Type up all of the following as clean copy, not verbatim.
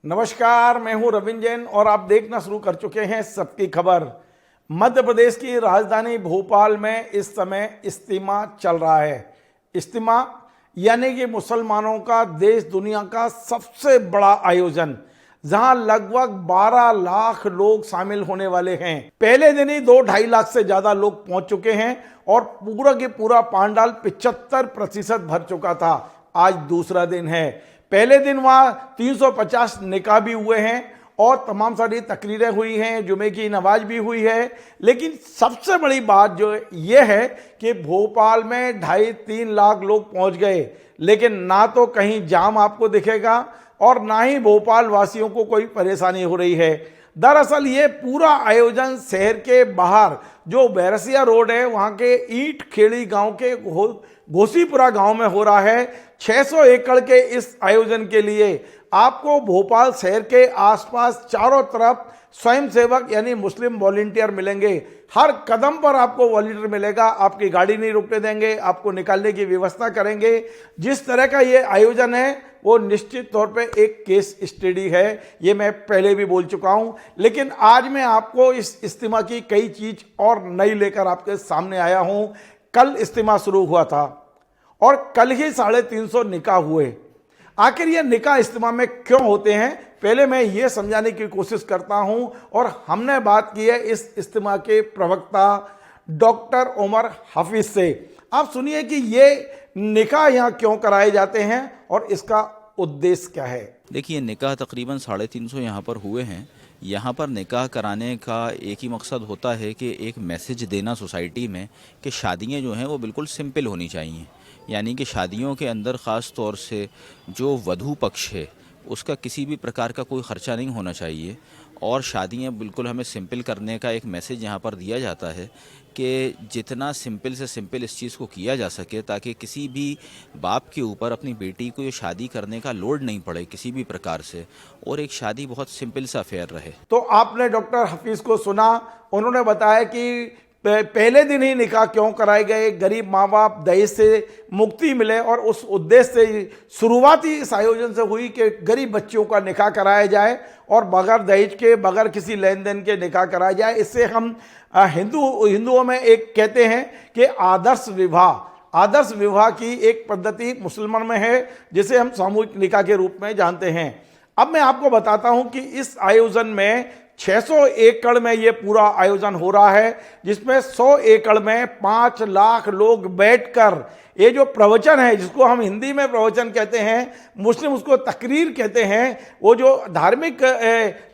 नमस्कार, मैं हूं रविंद्र जैन और आप देखना शुरू कर चुके हैं सबकी खबर। मध्य प्रदेश की राजधानी भोपाल में इस समय इज्तिमा चल रहा है। इज्तिमा यानी कि मुसलमानों का देश दुनिया का सबसे बड़ा आयोजन, जहां लगभग 12 लाख लोग शामिल होने वाले हैं। पहले दिन ही 2-2.5 लाख से ज्यादा लोग पहुंच चुके हैं और पूरा के पूरा पांडाल 75% भर चुका था। आज दूसरा दिन है। पहले दिन वहां 350 निकाह भी हुए हैं और तमाम सारी तकरीरें हुई हैं, जुमे की नमाज भी हुई है। लेकिन सबसे बड़ी बात जो ये है कि भोपाल में 2.5-3 लाख लोग पहुंच गए, लेकिन ना तो कहीं जाम आपको दिखेगा और ना ही भोपाल वासियों को कोई परेशानी हो रही है। दरअसल ये पूरा आयोजन शहर के बाहर जो बैरसिया रोड है, वहां के ईंट खेड़ी गांव के घोसीपुरा गांव में हो रहा है। 600 एकड़ के इस आयोजन के लिए आपको भोपाल शहर के आसपास चारों तरफ स्वयंसेवक यानी मुस्लिम वॉलंटियर मिलेंगे। हर कदम पर आपको वॉलंटियर मिलेगा, आपकी गाड़ी नहीं रुकने देंगे, आपको निकालने की व्यवस्था करेंगे। जिस तरह का ये आयोजन है वो निश्चित तौर पे एक केस स्टडी है, ये मैं पहले भी बोल चुका हूं। लेकिन आज मैं आपको इस इज्तिमा की कई चीज और नई लेकर आपके सामने आया हूं। कल इज्तिमा शुरू हुआ था और कल ही 350 निकाह हुए। आखिर ये निकाह इज्तिमा में क्यों होते हैं, पहले मैं ये समझाने की कोशिश करता हूं। और हमने बात की है इस इज्तिमा के प्रवक्ता डॉक्टर उमर हफीज से। आप सुनिए कि ये निकाह यहाँ क्यों कराए जाते हैं और इसका उद्देश्य क्या है। देखिए, निकाह तकरीबन 350 यहाँ पर हुए हैं। यहाँ पर निकाह कराने का एक ही मकसद होता है कि एक मैसेज देना सोसाइटी में कि शादियाँ जो हैं वो बिल्कुल सिंपल होनी चाहिए। यानी कि शादियों के अंदर ख़ास तौर से जो वधू पक्ष है उसका किसी भी प्रकार का कोई ख़र्चा नहीं होना चाहिए और शादियाँ बिल्कुल हमें सिंपल करने का एक मैसेज यहाँ पर दिया जाता है कि जितना सिंपल से सिंपल इस चीज़ को किया जा सके, ताकि किसी भी बाप के ऊपर अपनी बेटी को ये शादी करने का लोड नहीं पड़े किसी भी प्रकार से, और एक शादी बहुत सिंपल सा अफेयर रहे। तो आपने डॉक्टर हफीज को सुना, उन्होंने बताया कि पहले दिन ही निकाह क्यों कराए गए, गरीब माँ बाप दहेज से मुक्ति मिले, और उस उद्देश्य से शुरुआत ही इस आयोजन से हुई कि गरीब बच्चियों का निकाह कराया जाए और बगैर दहेज के, बगैर किसी लेन देन के निकाह कराया जाए। इससे हम हिंदुओं में एक कहते हैं कि आदर्श विवाह की एक पद्धति मुसलमान में है, जिसे हम सामूहिक निकाह के रूप में जानते हैं। अब मैं आपको बताता हूं कि इस आयोजन में 600 एकड़ में ये पूरा आयोजन हो रहा है, जिसमें 100 एकड़ में 5 लाख लोग बैठकर ये जो प्रवचन है, जिसको हम हिंदी में प्रवचन कहते हैं, मुस्लिम उसको तकरीर कहते हैं, वो जो धार्मिक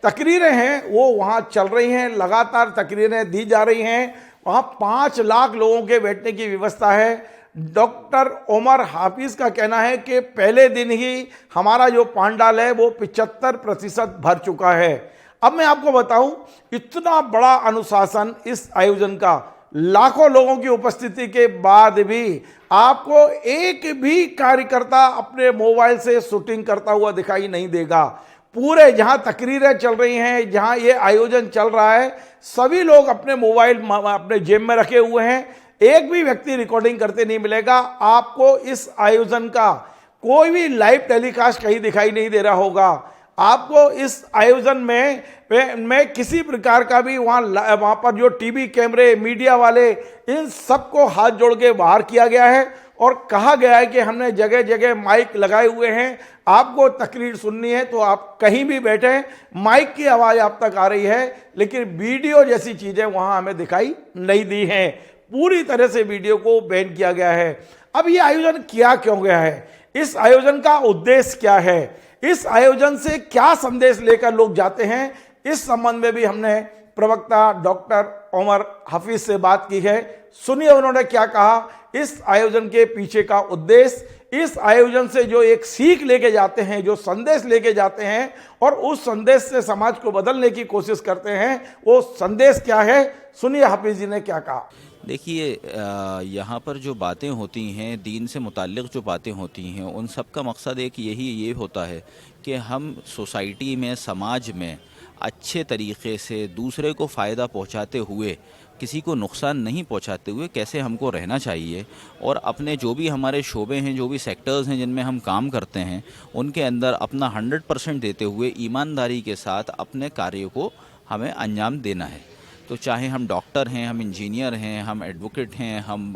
तकरीरें हैं वो वहाँ चल रही हैं, लगातार तकरीरें दी जा रही हैं। वहाँ 5 लाख लोगों के बैठने की व्यवस्था है। डॉक्टर उमर हाफिज का कहना है कि पहले दिन ही हमारा जो पांडाल है वो 75% भर चुका है। अब मैं आपको बताऊं, इतना बड़ा अनुशासन इस आयोजन का, लाखों लोगों की उपस्थिति के बाद भी आपको एक भी कार्यकर्ता अपने मोबाइल से शूटिंग करता हुआ दिखाई नहीं देगा। पूरे जहां तकरीरें चल रही हैं, जहां ये आयोजन चल रहा है, सभी लोग अपने मोबाइल अपने जेब में रखे हुए हैं। एक भी व्यक्ति रिकॉर्डिंग करते नहीं मिलेगा। आपको इस आयोजन का कोई भी लाइव टेलीकास्ट कहीं दिखाई नहीं दे रहा होगा। आपको इस आयोजन में किसी प्रकार का भी वहाँ पर जो टीवी कैमरे, मीडिया वाले, इन सबको हाथ जोड़ के बाहर किया गया है और कहा गया है कि हमने जगह जगह माइक लगाए हुए हैं। आपको तकरीर सुननी है तो आप कहीं भी बैठे, माइक की आवाज़ आप तक आ रही है, लेकिन वीडियो जैसी चीज़ें वहाँ हमें दिखाई नहीं दी हैं। पूरी तरह से वीडियो को बैन किया गया है। अब ये आयोजन किया क्यों गया है, इस आयोजन का उद्देश्य क्या है, इस आयोजन से क्या संदेश लेकर लोग जाते हैं, इस संबंध में भी हमने प्रवक्ता डॉक्टर उमर हफीज से बात की है। सुनिए उन्होंने क्या कहा, इस आयोजन के पीछे का उद्देश्य, इस आयोजन से जो एक सीख लेके जाते हैं, जो संदेश लेके जाते हैं और उस संदेश से समाज को बदलने की कोशिश करते हैं, वो संदेश क्या है। सुनिए हफीज जी ने क्या कहा। देखिए, यहाँ पर जो बातें होती हैं, दीन से मुताल्लिक़ जो बातें होती हैं, उन सब का मकसद एक ये होता है कि हम सोसाइटी में, समाज में अच्छे तरीके से दूसरे को फ़ायदा पहुंचाते हुए, किसी को नुकसान नहीं पहुंचाते हुए कैसे हमको रहना चाहिए, और अपने जो भी हमारे शोबे हैं, जो भी सेक्टर्स हैं जिनमें हम काम करते हैं, उनके अंदर अपना 100% देते हुए ईमानदारी के साथ अपने कार्य को हमें अंजाम देना है। तो चाहे हम डॉक्टर हैं, हम इंजीनियर हैं, हम एडवोकेट हैं, हम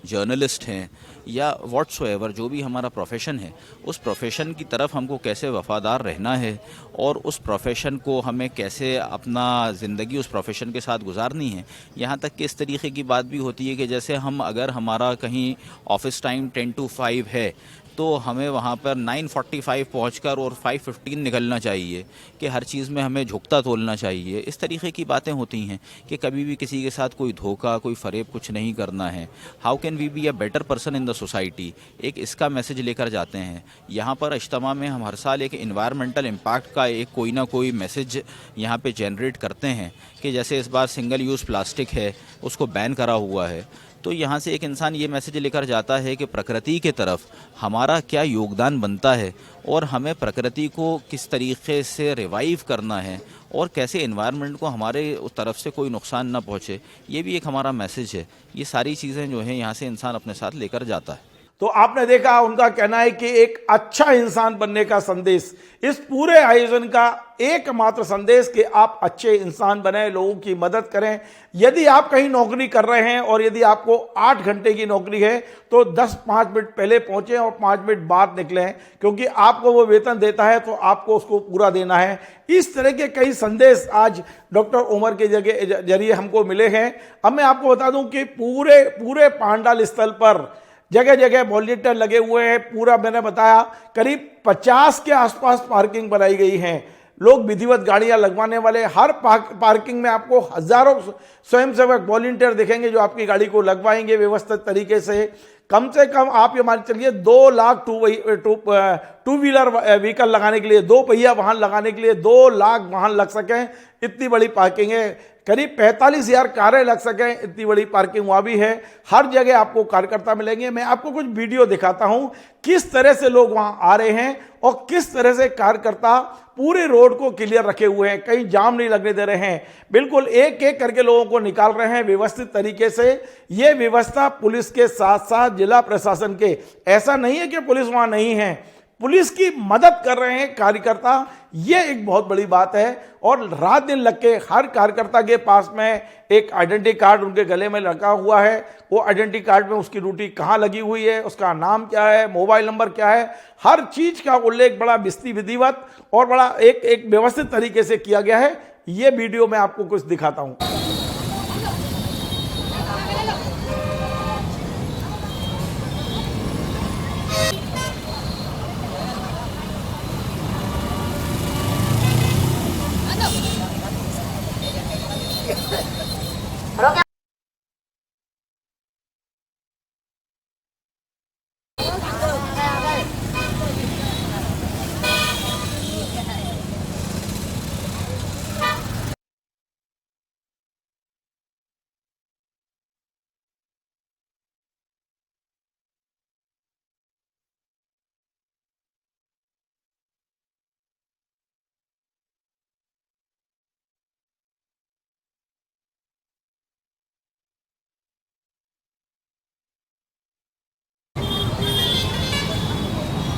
जर्नलिस्ट हैं, या व्हाट्सोएवर जो भी हमारा प्रोफेशन है, उस प्रोफेशन की तरफ हमको कैसे वफ़ादार रहना है, और उस प्रोफेशन को हमें कैसे अपना ज़िंदगी उस प्रोफेशन के साथ गुजारनी है। यहाँ तक कि इस तरीके की बात भी होती है कि जैसे हम अगर हमारा कहीं ऑफिस टाइम 10 to 5 है, तो हमें वहाँ पर 9:45 पहुँचकर और 5:15 निकलना चाहिए, कि हर चीज़ में हमें झुकता तोलना चाहिए। इस तरीके की बातें होती हैं कि कभी भी किसी के साथ कोई धोखा, कोई फ़रेब कुछ नहीं करना है। How can we be a better person in the society, एक इसका मैसेज लेकर जाते हैं। यहाँ पर इज्तिमा में हम हर साल एक इन्वायरमेंटल इम्पैक्ट का एक कोई ना कोई मैसेज यहाँ पे जनरेट करते हैं, कि जैसे इस बार सिंगल यूज़ प्लास्टिक है, उसको बैन करा हुआ है। तो यहाँ से एक इंसान ये मैसेज लेकर जाता है कि प्रकृति के तरफ हमारा क्या योगदान बनता है, और हमें प्रकृति को किस तरीके से रिवाइव करना है, और कैसे एनवायरनमेंट को हमारे उस तरफ से कोई नुकसान ना पहुँचे। ये भी एक हमारा मैसेज है। ये सारी चीज़ें जो हैं यहाँ से इंसान अपने साथ लेकर जाता है। तो आपने देखा, उनका कहना है कि एक अच्छा इंसान बनने का संदेश, इस पूरे आयोजन का एकमात्र संदेश कि आप अच्छे इंसान बने, लोगों की मदद करें। यदि आप कहीं नौकरी कर रहे हैं और यदि आपको 8 घंटे की नौकरी है, तो 5 मिनट पहले पहुंचें और 5 मिनट बाद निकलें, क्योंकि आपको वो वेतन देता है तो आपको उसको पूरा देना है। इस तरह के कई संदेश आज डॉक्टर उमर के जरिए हमको मिले हैं। अब मैं आपको बता दूं कि पूरे पांडाल स्थल पर जगह जगह वॉलंटियर लगे हुए हैं। पूरा मैंने बताया करीब 50 के आसपास पार्किंग बनाई गई हैं। लोग विधिवत गाड़ियां लगवाने वाले, हर पार्किंग में आपको हजारों स्वयंसेवक वॉलंटियर दिखेंगे जो आपकी गाड़ी को लगवाएंगे व्यवस्थित तरीके से। कम से कम आप ये मान चलिए 2 लाख टू व्हीलर व्हीकल लगाने के लिए, 2 पहिया वाहन लगाने के लिए 2 लाख वाहन लग सकें, इतनी बड़ी पार्किंग है। करीब 45,000 कारें लग सकें, इतनी बड़ी पार्किंग वहाँ भी है। हर जगह आपको कार्यकर्ता मिलेंगे। मैं आपको कुछ वीडियो दिखाता हूँ किस तरह से लोग वहाँ आ रहे हैं और किस तरह से कार्यकर्ता पूरे रोड को क्लियर रखे हुए हैं, कहीं जाम नहीं लगने दे रहे हैं। बिल्कुल एक एक करके लोगों को निकाल रहे हैं व्यवस्थित तरीके से। ये व्यवस्था पुलिस के साथ साथ जिला प्रशासन के, ऐसा नहीं है कि पुलिस वहाँ नहीं है, पुलिस की मदद कर रहे हैं कार्यकर्ता। ये एक बहुत बड़ी बात है। और रात दिन लग के हर कार्यकर्ता के पास में एक आइडेंटिटी कार्ड उनके गले में लगा हुआ है। वो आइडेंटिटी कार्ड में उसकी ड्यूटी कहाँ लगी हुई है, उसका नाम क्या है, मोबाइल नंबर क्या है, हर चीज का उल्लेख बड़ा विधिवत और बड़ा एक व्यवस्थित तरीके से किया गया है। ये वीडियो मैं आपको कुछ दिखाता हूँ।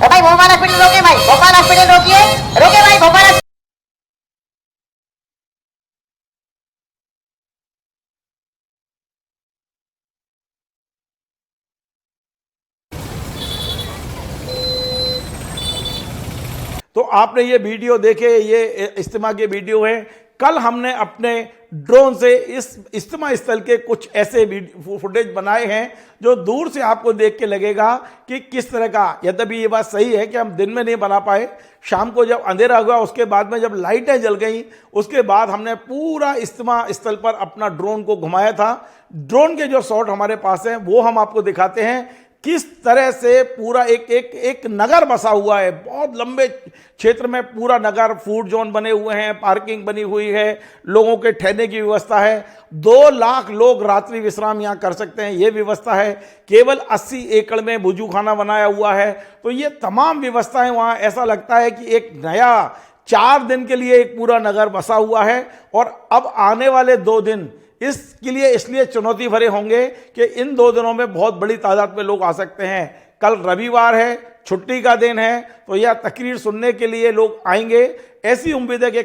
भाई भोपाल हॉस्पिटल रोके, भाई भोपाल हॉस्पिटल रोकिए, रोके भाई भोपाल। तो आपने ये वीडियो देखे, ये इज्तिमा के वीडियो है। कल हमने अपने ड्रोन से इस इज्तिमा स्थल के कुछ ऐसे फुटेज बनाए हैं जो दूर से आपको देख के लगेगा कि किस तरह का। यद्यपि ये बात सही है कि हम दिन में नहीं बना पाए, शाम को जब अंधेरा हुआ उसके बाद में जब लाइटें जल गई उसके बाद हमने पूरा इज्तिमा स्थल पर अपना ड्रोन को घुमाया था। ड्रोन के जो शॉट हमारे पास हैं वो हम आपको दिखाते हैं, किस तरह से पूरा एक नगर बसा हुआ है। बहुत लंबे क्षेत्र में पूरा नगर, फूड जोन बने हुए हैं, पार्किंग बनी हुई है, लोगों के ठहरने की व्यवस्था है। 2 लाख लोग रात्रि विश्राम यहाँ कर सकते हैं, ये व्यवस्था है। केवल 80 एकड़ में वुजू खाना बनाया हुआ है। तो ये तमाम व्यवस्थाएं वहाँ, ऐसा लगता है कि एक नया 4 दिन के लिए एक पूरा नगर बसा हुआ है और अब आने वाले 2 दिन इसके लिए इसलिए चुनौती भरे होंगे कि इन 2 दिनों में बहुत बड़ी तादाद में लोग आ सकते हैं। कल रविवार है, छुट्टी का दिन है, तो यह तकरीर सुनने के लिए लोग आएंगे। ऐसी उम्मीद है कि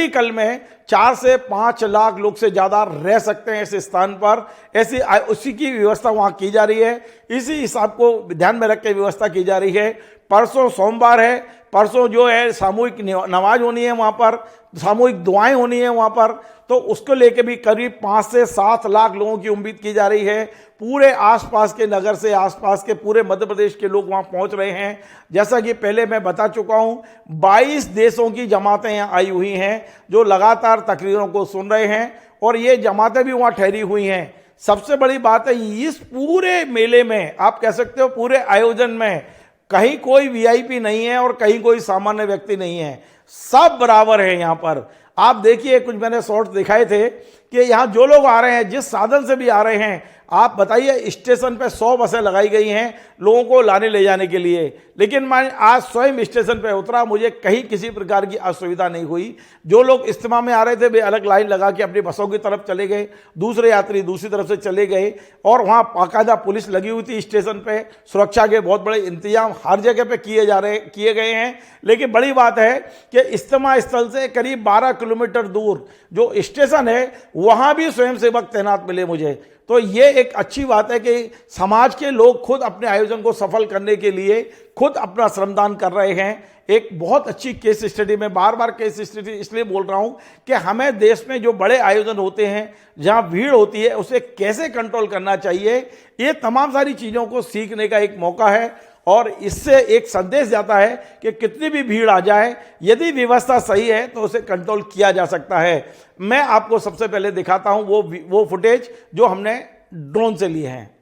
कल में 4 से 5 लाख लोग से ज़्यादा रह सकते हैं इस स्थान पर। ऐसी उसी की व्यवस्था वहाँ की जा रही है, इसी हिसाब को ध्यान में रख के व्यवस्था की जा रही है। परसों सोमवार है, परसों जो है सामूहिक नमाज होनी है वहाँ पर, सामूहिक दुआएं होनी है वहाँ पर, तो उसको लेके भी करीब 5 से 7 लाख लोगों की उम्मीद की जा रही है। पूरे आसपास के नगर से, आसपास के पूरे मध्य प्रदेश के लोग वहाँ पहुँच रहे हैं। जैसा कि पहले मैं बता चुका हूँ, 22 देशों की जमातें यहाँ आई हुई हैं जो लगातार तकरीरों को सुन रहे हैं और ये जमातें भी वहाँ ठहरी हुई हैं। सबसे बड़ी बात है, इस पूरे मेले में आप कह सकते हो पूरे आयोजन में कहीं कोई वीआईपी नहीं है और कहीं कोई सामान्य व्यक्ति नहीं है, सब बराबर है यहाँ पर। आप देखिए, कुछ मैंने शॉर्ट्स दिखाए थे कि यहाँ जो लोग आ रहे हैं, जिस साधन से भी आ रहे हैं, आप बताइए स्टेशन पे 100 बसें लगाई गई हैं लोगों को लाने ले जाने के लिए, लेकिन मैं आज स्वयं स्टेशन पे उतरा, मुझे कहीं किसी प्रकार की असुविधा नहीं हुई। जो लोग इज्तिमा में आ रहे थे वे अलग लाइन लगा के अपनी बसों की तरफ चले गए, दूसरे यात्री दूसरी तरफ से चले गए और वहाँ बाकायदा पुलिस लगी हुई थी स्टेशन पे। सुरक्षा के बहुत बड़े इंतजाम हर जगह पे किए गए हैं। लेकिन बड़ी बात है कि इज्तिमा स्थल से करीब 12 किलोमीटर दूर जो स्टेशन है वहाँ भी स्वयंसेवक तैनात मिले मुझे। तो ये एक अच्छी बात है कि समाज के लोग खुद अपने आयोजन को सफल करने के लिए खुद अपना श्रमदान कर रहे हैं। एक बहुत अच्छी केस स्टडी, में बार बार केस स्टडी इसलिए बोल रहा हूं कि हमें देश में जो बड़े आयोजन होते हैं जहां भीड़ होती है उसे कैसे कंट्रोल करना चाहिए, ये तमाम सारी चीज़ों को सीखने का एक मौका है और इससे एक संदेश जाता है कि कितनी भी भीड़ आ जाए, यदि व्यवस्था सही है तो उसे कंट्रोल किया जा सकता है। मैं आपको सबसे पहले दिखाता हूं वो फुटेज जो हमने ड्रोन से लिए हैं।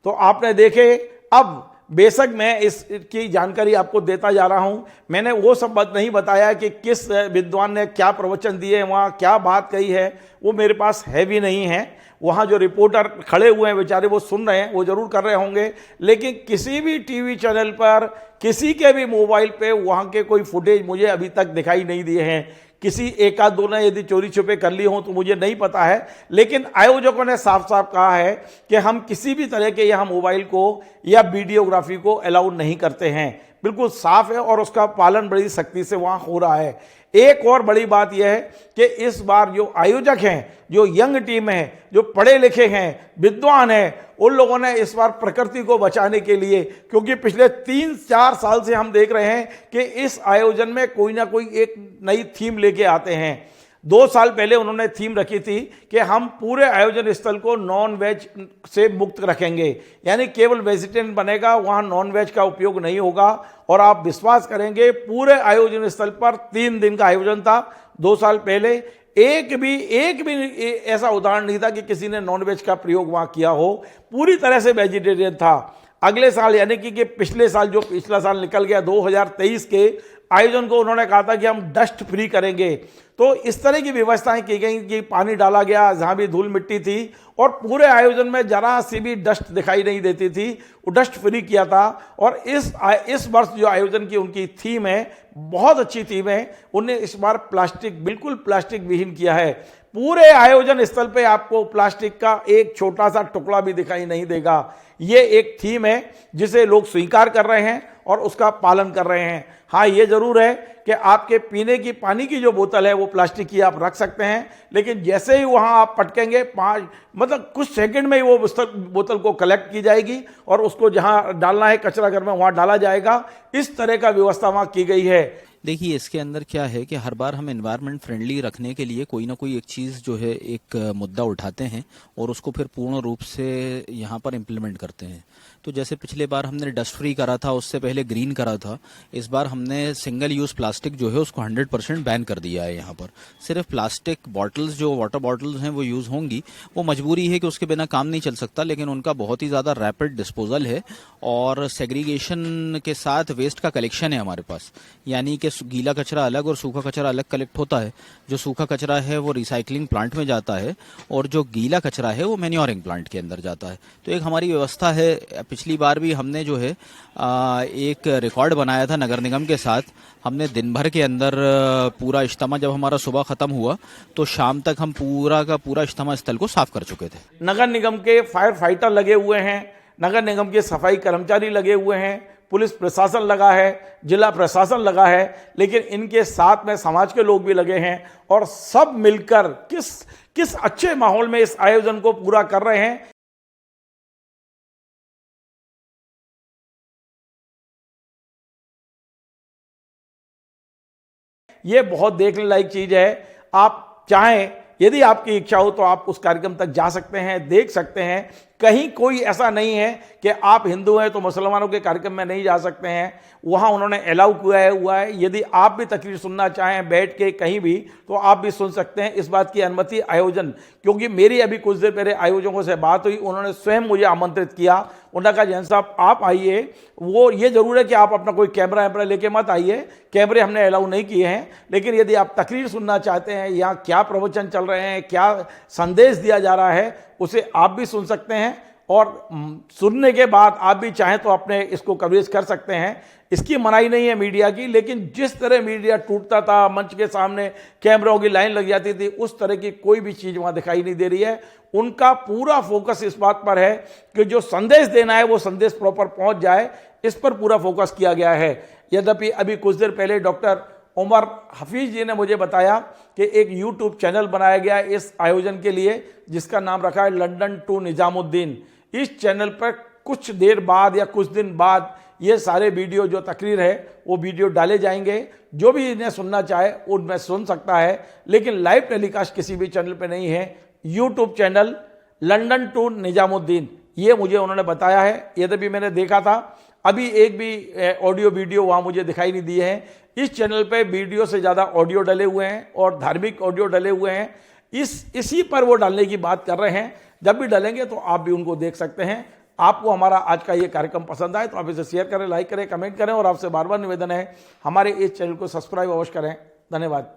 तो आपने देखे, अब बेशक मैं इसकी जानकारी आपको देता जा रहा हूं। मैंने वो सब बात नहीं बताया कि किस विद्वान ने क्या प्रवचन दिए, वहाँ क्या बात कही है, वो मेरे पास है भी नहीं है। वहाँ जो रिपोर्टर खड़े हुए हैं बेचारे वो सुन रहे हैं, वो जरूर कर रहे होंगे, लेकिन किसी भी टीवी चैनल पर, किसी के भी मोबाइल पे वहाँ के कोई फुटेज मुझे अभी तक दिखाई नहीं दिए हैं। किसी एक आध दो ने यदि चोरी छुपे कर लिए हों तो मुझे नहीं पता है, लेकिन आयोजकों ने साफ साफ कहा है कि हम किसी भी तरह के यहाँ मोबाइल को या वीडियोग्राफी को अलाउ नहीं करते हैं। बिल्कुल साफ है और उसका पालन बड़ी सख्ती से वहाँ हो रहा है। एक और बड़ी बात यह है कि इस बार जो आयोजक हैं, जो यंग टीम है, जो पढ़े लिखे हैं, विद्वान हैं, उन लोगों ने इस बार प्रकृति को बचाने के लिए, क्योंकि पिछले 3-4 साल से हम देख रहे हैं कि इस आयोजन में कोई ना कोई एक नई थीम लेके आते हैं। 2 साल पहले उन्होंने थीम रखी थी कि हम पूरे आयोजन स्थल को नॉन वेज से मुक्त रखेंगे, यानी केवल वेजिटेरियन बनेगा, वहाँ नॉन वेज का उपयोग नहीं होगा। और आप विश्वास करेंगे, पूरे आयोजन स्थल पर 3 दिन का आयोजन था 2 साल पहले, एक भी ऐसा उदाहरण नहीं था कि किसी ने नॉनवेज का प्रयोग वहाँ किया हो, पूरी तरह से वेजिटेरियन था। अगले साल यानी कि पिछले साल, जो पिछला साल निकल गया 2023 के आयोजन को, उन्होंने कहा था कि हम डस्ट फ्री करेंगे। तो इस तरह की व्यवस्थाएं की गई कि पानी डाला गया जहाँ भी धूल मिट्टी थी और पूरे आयोजन में जरा सी भी डस्ट दिखाई नहीं देती थी, वो डस्ट फ्री किया था। और इस वर्ष जो आयोजन की उनकी थीम है, बहुत अच्छी थीम है। उन्हें इस बार प्लास्टिक, बिल्कुल प्लास्टिक विहीन किया है। पूरे आयोजन स्थल पे आपको प्लास्टिक का एक छोटा सा टुकड़ा भी दिखाई नहीं देगा। ये एक थीम है जिसे लोग स्वीकार कर रहे हैं और उसका पालन कर रहे हैं। हाँ, ये जरूर है कि आपके पीने की पानी की जो बोतल है वो प्लास्टिक की आप रख सकते हैं, लेकिन जैसे ही वहाँ आप पटकेंगे, कुछ सेकंड में ही वो बोतल को कलेक्ट की जाएगी और उसको जहाँ डालना है कचरा घर में वहाँ डाला जाएगा। इस तरह का व्यवस्था वहाँ की गई है। देखिए इसके अंदर क्या है कि हर बार हम एनवायरनमेंट फ्रेंडली रखने के लिए कोई ना कोई एक चीज़ जो है एक मुद्दा उठाते हैं और उसको फिर पूर्ण रूप से यहाँ पर इम्प्लीमेंट करते हैं। तो जैसे पिछले बार हमने डस्ट फ्री करा था, उससे पहले ग्रीन करा था, इस बार हमने सिंगल यूज़ प्लास्टिक जो है उसको 100% बैन कर दिया है। यहाँ पर सिर्फ प्लास्टिक बॉटल्स जो वाटर बॉटल्स हैं वो यूज़ होंगी, वो मजबूरी है कि उसके बिना काम नहीं चल सकता, लेकिन उनका बहुत ही ज़्यादा रैपिड डिस्पोजल है और सेग्रीगेशन के साथ वेस्ट का कलेक्शन है हमारे पास, यानी कि गीला कचरा अलग और सूखा कचरा अलग कलेक्ट होता है। जो सूखा कचरा है वो रिसाइकलिंग प्लांट में जाता है और जो गीला कचरा है वो मैन्योरिंग प्लांट के अंदर जाता है। तो एक हमारी व्यवस्था है। पिछली बार भी हमने जो है एक रिकॉर्ड बनाया था नगर निगम के साथ। हमने दिन भर के अंदर पूरा इज्तिमा, जब हमारा सुबह ख़त्म हुआ तो शाम तक हम पूरा का पूरा इज्तिमा स्थल को साफ कर चुके थे। नगर निगम के फायर फाइटर लगे हुए हैं, नगर निगम के सफाई कर्मचारी लगे हुए हैं, पुलिस प्रशासन लगा है, जिला प्रशासन लगा है, लेकिन इनके साथ में समाज के लोग भी लगे हैं और सब मिलकर किस अच्छे माहौल में इस आयोजन को पूरा कर रहे हैं। ये बहुत देखने लायक चीज है। आप चाहें, यदि आपकी इच्छा हो तो आप उस कार्यक्रम तक जा सकते हैं, देख सकते हैं। कहीं कोई ऐसा नहीं है कि आप हिंदू हैं तो मुसलमानों के कार्यक्रम में नहीं जा सकते हैं। वहाँ उन्होंने अलाउ किया हुआ है। यदि आप भी तकरीर सुनना चाहें बैठ के कहीं भी, तो आप भी सुन सकते हैं। इस बात की अनुमति आयोजन, क्योंकि मेरी अभी कुछ देर पहले आयोजकों से बात हुई, उन्होंने स्वयं मुझे आमंत्रित किया। उन्होंने कहा जैन साहब आप आइए, वो ये जरूर है कि आप अपना कोई कैमरा वैमरा लेके मत आइए, कैमरे हमने अलाउ नहीं किए हैं, लेकिन यदि आप तकरीर सुनना चाहते हैं, यहाँ क्या प्रवचन चल रहे हैं, क्या संदेश दिया जा रहा है, उसे आप भी सुन सकते हैं। और सुनने के बाद आप भी चाहें तो अपने इसको कवरेज कर सकते हैं। इसकी मनाही नहीं है मीडिया की, लेकिन जिस तरह मीडिया टूटता था, मंच के सामने कैमरों की लाइन लग जाती थी, उस तरह की कोई भी चीज़ वहाँ दिखाई नहीं दे रही है। उनका पूरा फोकस इस बात पर है कि जो संदेश देना है वो संदेश प्रॉपर पहुँच जाए, इस पर पूरा फोकस किया गया है। यद्यपि अभी कुछ देर पहले डॉक्टर उमर हफीज जी ने मुझे बताया कि एक यूट्यूब चैनल बनाया गया है इस आयोजन के लिए, जिसका नाम रखा है लंदन टू निजामुद्दीन। इस चैनल पर कुछ देर बाद या कुछ दिन बाद ये सारे वीडियो जो तकरीर है वो वीडियो डाले जाएंगे। जो भी इन्हें सुनना चाहे उनमें सुन सकता है, लेकिन लाइव टेलीकास्ट किसी भी चैनल पे नहीं है। YouTube channel London to Nizamuddin, ये मुझे उन्होंने बताया है। यद्यपि मैंने देखा था, अभी एक भी ऑडियो वीडियो वहाँ मुझे दिखाई नहीं दिए हैं। इस चैनल पे वीडियो से ज़्यादा ऑडियो डले हुए हैं और धार्मिक ऑडियो डले हुए हैं। इसी पर वो डालने की बात कर रहे हैं। जब भी डालेंगे तो आप भी उनको देख सकते हैं। आपको हमारा आज का ये कार्यक्रम पसंद आए तो आप इसे शेयर करें, लाइक करें, कमेंट करें, और आपसे बार बार निवेदन है हमारे इस चैनल को सब्सक्राइब अवश्य करें। धन्यवाद।